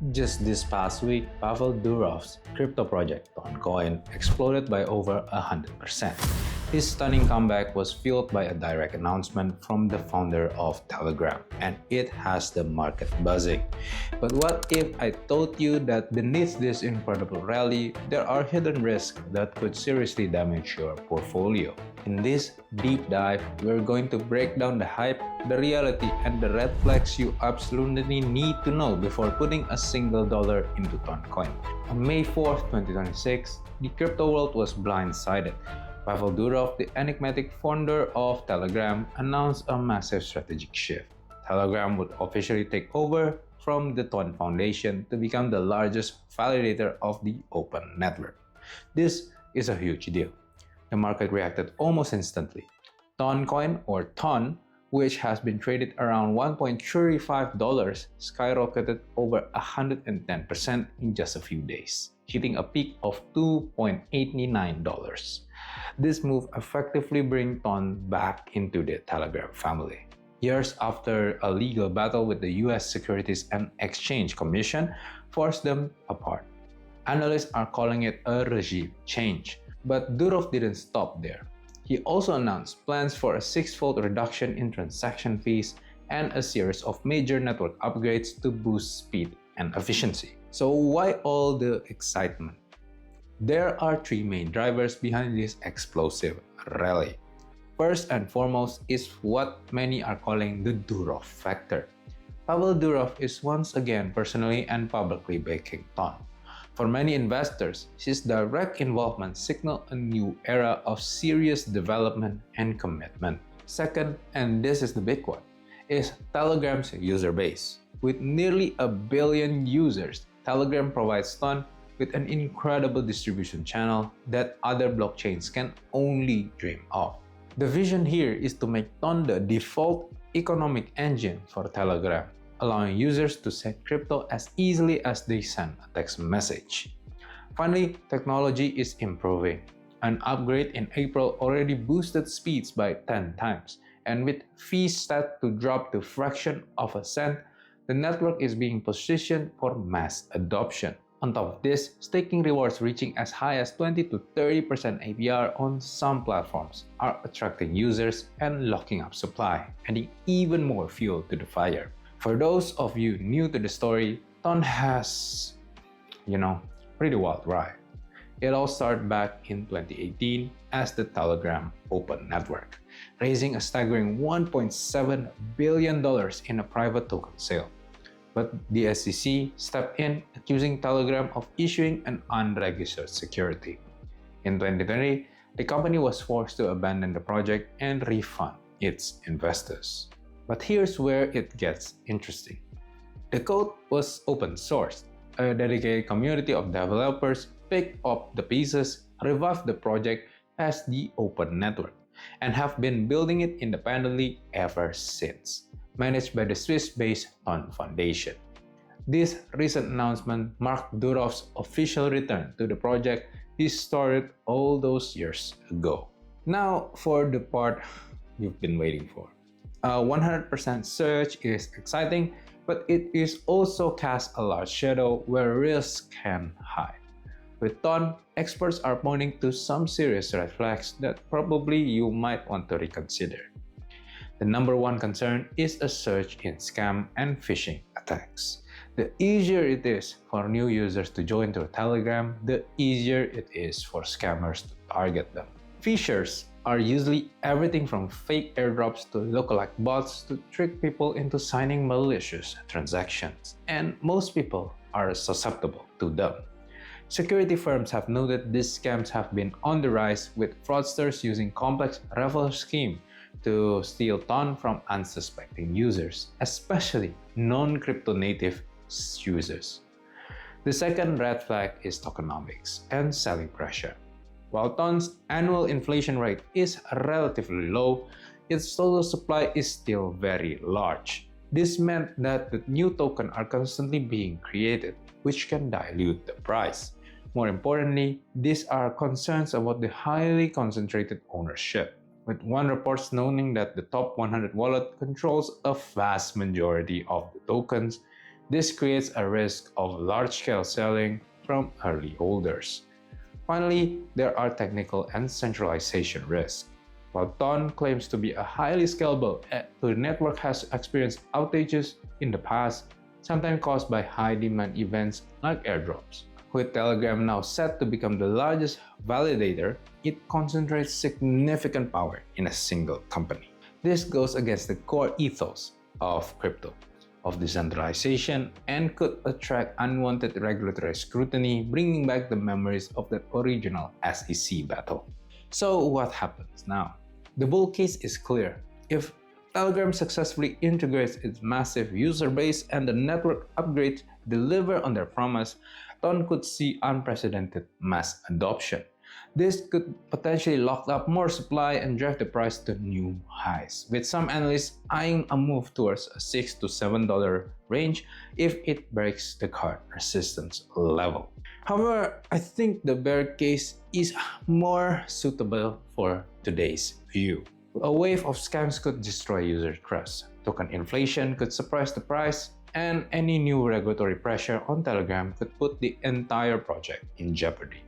Just this past week, Pavel Durov's crypto project Toncoin exploded by over 100%. His stunning comeback was fueled by a direct announcement from the founder of Telegram, and it has the market buzzing. But what if I told you that beneath this incredible rally, there are hidden risks that could seriously damage your portfolio? In this deep dive, we're going to break down the hype, the reality, and the red flags you absolutely need to know before putting a single dollar into Toncoin. On May 4th, 2026, the crypto world was blindsided. Pavel Durov, the enigmatic founder of Telegram, announced a massive strategic shift. Telegram would officially take over from the Ton Foundation to become the largest validator of the open network. This is a huge deal. The market reacted almost instantly. Toncoin, or Ton, which has been traded around $1.35, skyrocketed over 110% in just a few days, hitting a peak of $2.89. This move effectively brings Ton back into the Telegram family. Years after a legal battle with the US Securities and Exchange Commission forced them apart. Analysts are calling it a regime change. But Durov didn't stop there. He also announced plans for a six-fold reduction in transaction fees and a series of major network upgrades to boost speed and efficiency. So why all the excitement? There are three main drivers behind this explosive rally. First and foremost is what many are calling the Durov factor. Pavel Durov is once again personally and publicly backing Ton. For many investors, his direct involvement signals a new era of serious development and commitment. Second, and this is the big one, is Telegram's user base. With nearly 1 billion users, Telegram provides Ton with an incredible distribution channel that other blockchains can only dream of. The vision here is to make Ton the default economic engine for Telegram, allowing users to send crypto as easily as they send a text message. Finally, technology is improving. An upgrade in April already boosted speeds by 10 times, and with fees set to drop to a fraction of a cent, the network is being positioned for mass adoption. On top of this, staking rewards reaching as high as 20 to 30% APR on some platforms are attracting users and locking up supply, adding even more fuel to the fire. For those of you new to the story, Ton has, pretty wild ride. It all started back in 2018 as the Telegram Open Network, raising a staggering $1.7 billion in a private token sale. But the SEC stepped in, accusing Telegram of issuing an unregistered security. In 2020, the company was forced to abandon the project and refund its investors. But here's where it gets interesting. The code was open sourced. A dedicated community of developers picked up the pieces, revived the project as the open network, and have been building it independently ever since, managed by the Swiss-based Ton Foundation. This recent announcement marked Durov's official return to the project he started all those years ago. Now for the part you've been waiting for. A 100% surge is exciting, but it is also casts a large shadow where risk can hide. With Ton, experts are pointing to some serious red flags that probably you might want to reconsider. The number one concern is a surge in scam and phishing attacks. The easier it is for new users to join through Telegram, the easier it is for scammers to target them. Phishers are usually everything from fake airdrops to lookalike bots to trick people into signing malicious transactions, and most people are susceptible to them. Security firms have noted these scams have been on the rise, with fraudsters using complex reverse schemes to steal Ton from unsuspecting users, especially non-crypto native users. The second red flag is tokenomics and selling pressure. While Ton's annual inflation rate is relatively low, its total supply is still very large. This meant that the new tokens are constantly being created, which can dilute the price. More importantly, these are concerns about the highly concentrated ownership, with one report noting that the top 100 wallet controls a vast majority of the tokens, This creates a risk of large-scale selling from early holders. Finally, there are technical and centralization risks. While Ton claims to be a highly scalable, the network has experienced outages in the past, sometimes caused by high-demand events like airdrops. With Telegram now set to become the largest validator, it concentrates significant power in a single company. This goes against the core ethos of crypto, of decentralization, and could attract unwanted regulatory scrutiny, bringing back the memories of that original SEC battle. So what happens now? The bull case is clear. If Telegram successfully integrates its massive user base and the network upgrades deliver on their promise, Ton could see unprecedented mass adoption. This could potentially lock up more supply and drive the price to new highs, with some analysts eyeing a move towards a $6 to $7 range if it breaks the current resistance level. However, I think the bear case is more suitable for today's view. A wave of scams could destroy user trust, token inflation could suppress the price, and any new regulatory pressure on Telegram could put the entire project in jeopardy.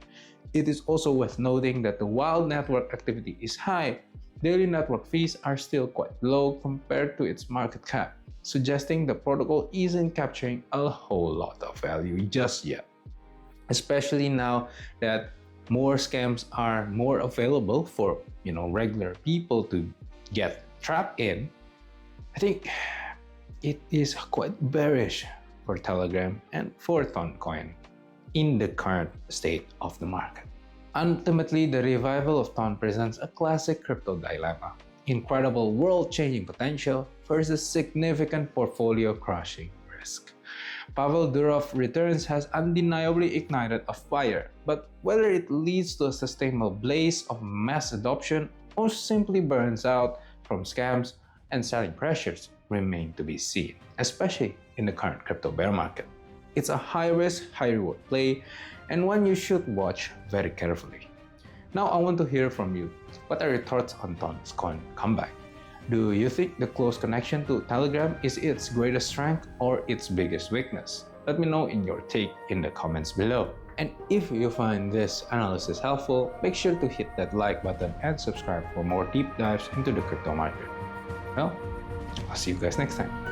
It is also worth noting that while network activity is high, daily network fees are still quite low compared to its market cap, suggesting the protocol isn't capturing a whole lot of value just yet. Especially now that more scams are more available for regular people to get trapped in, I think it is quite bearish for Telegram and for Toncoin in the current state of the market. Ultimately, the revival of Ton presents a classic crypto dilemma: incredible world-changing potential versus significant portfolio-crushing risk. Pavel Durov's returns has undeniably ignited a fire, but whether it leads to a sustainable blaze of mass adoption or simply burns out from scams and selling pressures remain to be seen, especially in the current crypto bear market. It's a high-risk, high-reward play, and one you should watch very carefully. Now I want to hear from you. What are your thoughts on Toncoin comeback? Do you think the close connection to Telegram is its greatest strength or its biggest weakness? Let me know in your take in the comments below. And if you find this analysis helpful, make sure to hit that like button and subscribe for more deep dives into the crypto market. Well, I'll see you guys next time.